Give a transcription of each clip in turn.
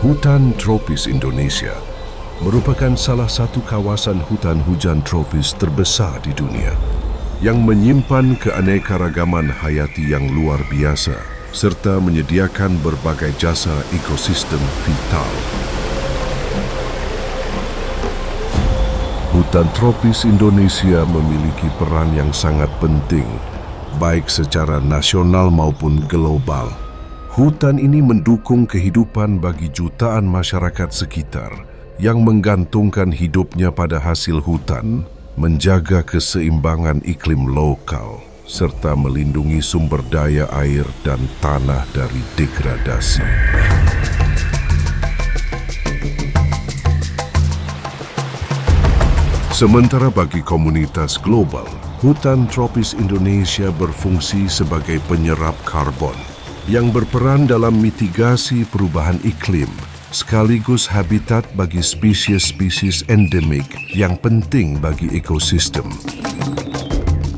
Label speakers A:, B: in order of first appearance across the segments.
A: Hutan tropis Indonesia merupakan salah satu kawasan hutan hujan tropis terbesar di dunia yang menyimpan keanekaragaman hayati yang luar biasa serta menyediakan berbagai jasa ekosistem vital. Hutan tropis Indonesia memiliki peran yang sangat penting, baik secara nasional maupun global. Hutan ini mendukung kehidupan bagi jutaan masyarakat sekitar yang menggantungkan hidupnya pada hasil hutan, menjaga keseimbangan iklim lokal, serta melindungi sumber daya air dan tanah dari degradasi. Sementara bagi komunitas global, hutan tropis Indonesia berfungsi sebagai penyerap karbon yang berperan dalam mitigasi perubahan iklim, sekaligus habitat bagi spesies-spesies endemik yang penting bagi ekosistem.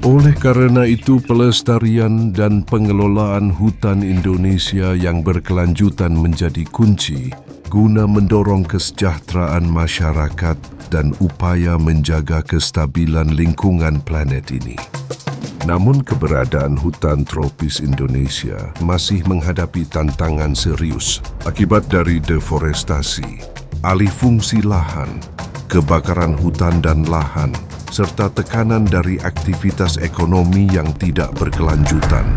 A: Oleh karena itu, pelestarian dan pengelolaan hutan Indonesia yang berkelanjutan menjadi kunci guna mendorong kesejahteraan masyarakat dan upaya menjaga kestabilan lingkungan planet ini. Namun keberadaan hutan tropis Indonesia masih menghadapi tantangan serius akibat dari deforestasi, alih fungsi lahan, kebakaran hutan dan lahan, serta tekanan dari aktivitas ekonomi yang tidak berkelanjutan.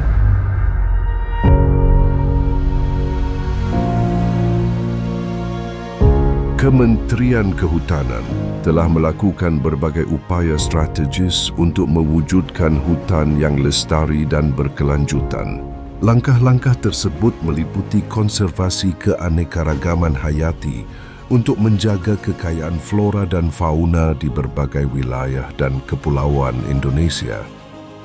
A: Kementerian Kehutanan telah melakukan berbagai upaya strategis untuk mewujudkan hutan yang lestari dan berkelanjutan. Langkah-langkah tersebut meliputi konservasi keanekaragaman hayati untuk menjaga kekayaan flora dan fauna di berbagai wilayah dan kepulauan Indonesia,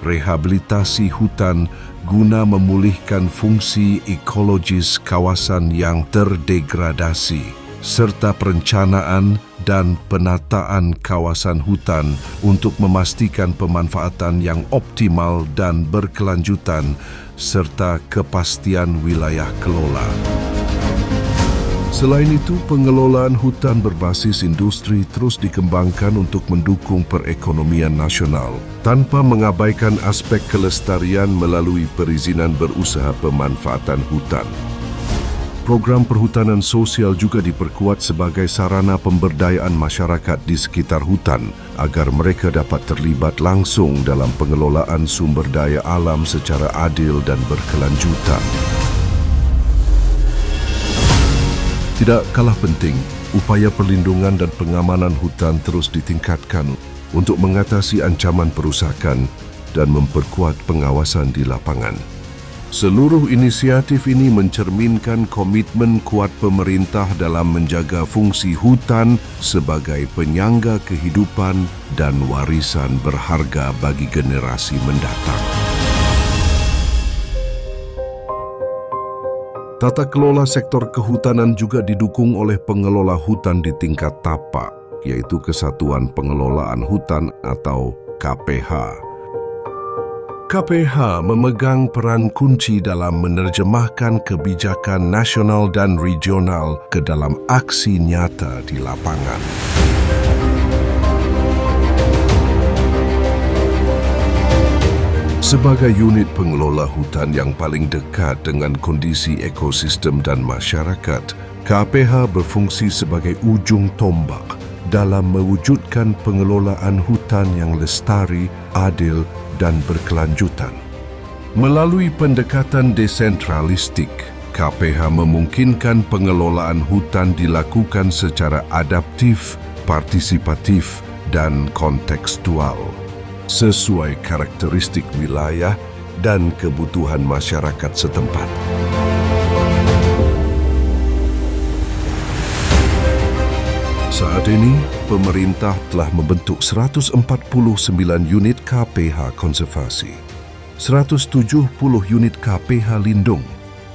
A: rehabilitasi hutan guna memulihkan fungsi ekologis kawasan yang terdegradasi, serta perencanaan dan penataan kawasan hutan untuk memastikan pemanfaatan yang optimal dan berkelanjutan serta kepastian wilayah kelola. Selain itu, pengelolaan hutan berbasis industri terus dikembangkan untuk mendukung perekonomian nasional tanpa mengabaikan aspek kelestarian melalui perizinan berusaha pemanfaatan hutan. Program perhutanan sosial juga diperkuat sebagai sarana pemberdayaan masyarakat di sekitar hutan agar mereka dapat terlibat langsung dalam pengelolaan sumber daya alam secara adil dan berkelanjutan. Tidak kalah penting, upaya perlindungan dan pengamanan hutan terus ditingkatkan untuk mengatasi ancaman perusakan dan memperkuat pengawasan di lapangan. Seluruh inisiatif ini mencerminkan komitmen kuat pemerintah dalam menjaga fungsi hutan sebagai penyangga kehidupan dan warisan berharga bagi generasi mendatang. Tata kelola sektor kehutanan juga didukung oleh pengelola hutan di tingkat tapak, yaitu Kesatuan Pengelolaan Hutan atau KPH. KPH memegang peran kunci dalam menerjemahkan kebijakan nasional dan regional ke dalam aksi nyata di lapangan. Sebagai unit pengelola hutan yang paling dekat dengan kondisi ekosistem dan masyarakat, KPH berfungsi sebagai ujung tombak dalam mewujudkan pengelolaan hutan yang lestari, adil, dan berkelanjutan. Melalui pendekatan desentralistik, KPH memungkinkan pengelolaan hutan dilakukan secara adaptif, partisipatif, dan kontekstual, sesuai karakteristik wilayah dan kebutuhan masyarakat setempat. Saat ini, pemerintah telah membentuk 149 unit KPH konservasi, 170 unit KPH lindung,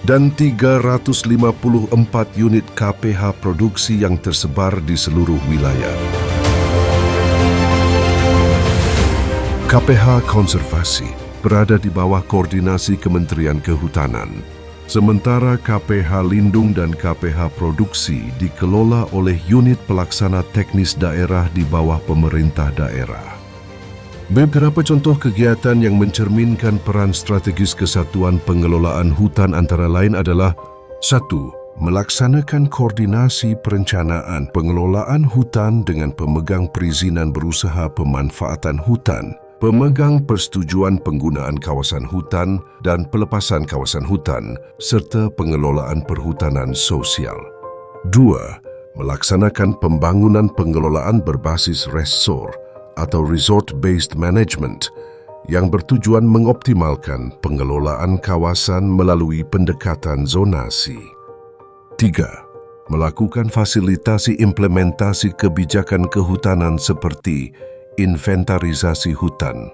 A: dan 354 unit KPH produksi yang tersebar di seluruh wilayah. KPH konservasi berada di bawah koordinasi Kementerian Kehutanan. Sementara KPH Lindung dan KPH Produksi dikelola oleh unit pelaksana teknis daerah di bawah pemerintah daerah. Beberapa contoh kegiatan yang mencerminkan peran strategis Kesatuan Pengelolaan Hutan antara lain adalah 1. Melaksanakan koordinasi perencanaan pengelolaan hutan dengan pemegang perizinan berusaha pemanfaatan hutan, pemegang persetujuan penggunaan kawasan hutan dan pelepasan kawasan hutan, serta pengelolaan perhutanan sosial. 2. Melaksanakan pembangunan pengelolaan berbasis resort atau resort-based management yang bertujuan mengoptimalkan pengelolaan kawasan melalui pendekatan zonasi. 3. Melakukan fasilitasi implementasi kebijakan kehutanan seperti inventarisasi hutan,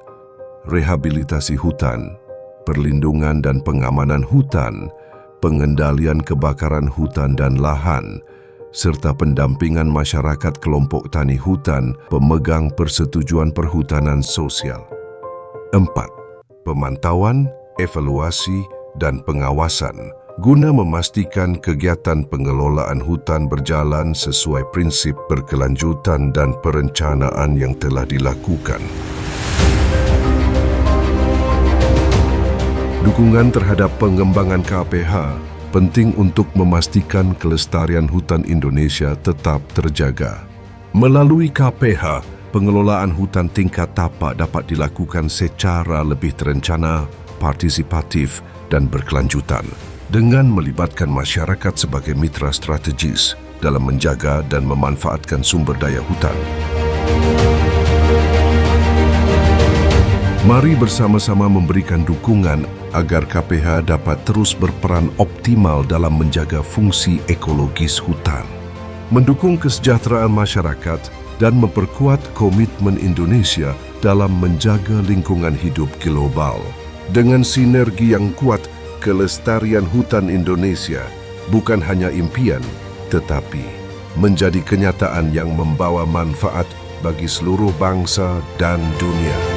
A: rehabilitasi hutan, perlindungan dan pengamanan hutan, pengendalian kebakaran hutan dan lahan, serta pendampingan masyarakat kelompok tani hutan pemegang persetujuan perhutanan sosial. 4. Pemantauan, evaluasi, dan pengawasan guna memastikan kegiatan pengelolaan hutan berjalan sesuai prinsip berkelanjutan dan perencanaan yang telah dilakukan. Dukungan terhadap pengembangan KPH penting untuk memastikan kelestarian hutan Indonesia tetap terjaga. Melalui KPH, pengelolaan hutan tingkat tapak dapat dilakukan secara lebih terencana, partisipatif, dan berkelanjutan dengan melibatkan masyarakat sebagai mitra strategis dalam menjaga dan memanfaatkan sumber daya hutan. Mari bersama-sama memberikan dukungan agar KPH dapat terus berperan optimal dalam menjaga fungsi ekologis hutan, mendukung kesejahteraan masyarakat, dan memperkuat komitmen Indonesia dalam menjaga lingkungan hidup global. Dengan sinergi yang kuat, kelestarian hutan Indonesia bukan hanya impian, tetapi menjadi kenyataan yang membawa manfaat bagi seluruh bangsa dan dunia.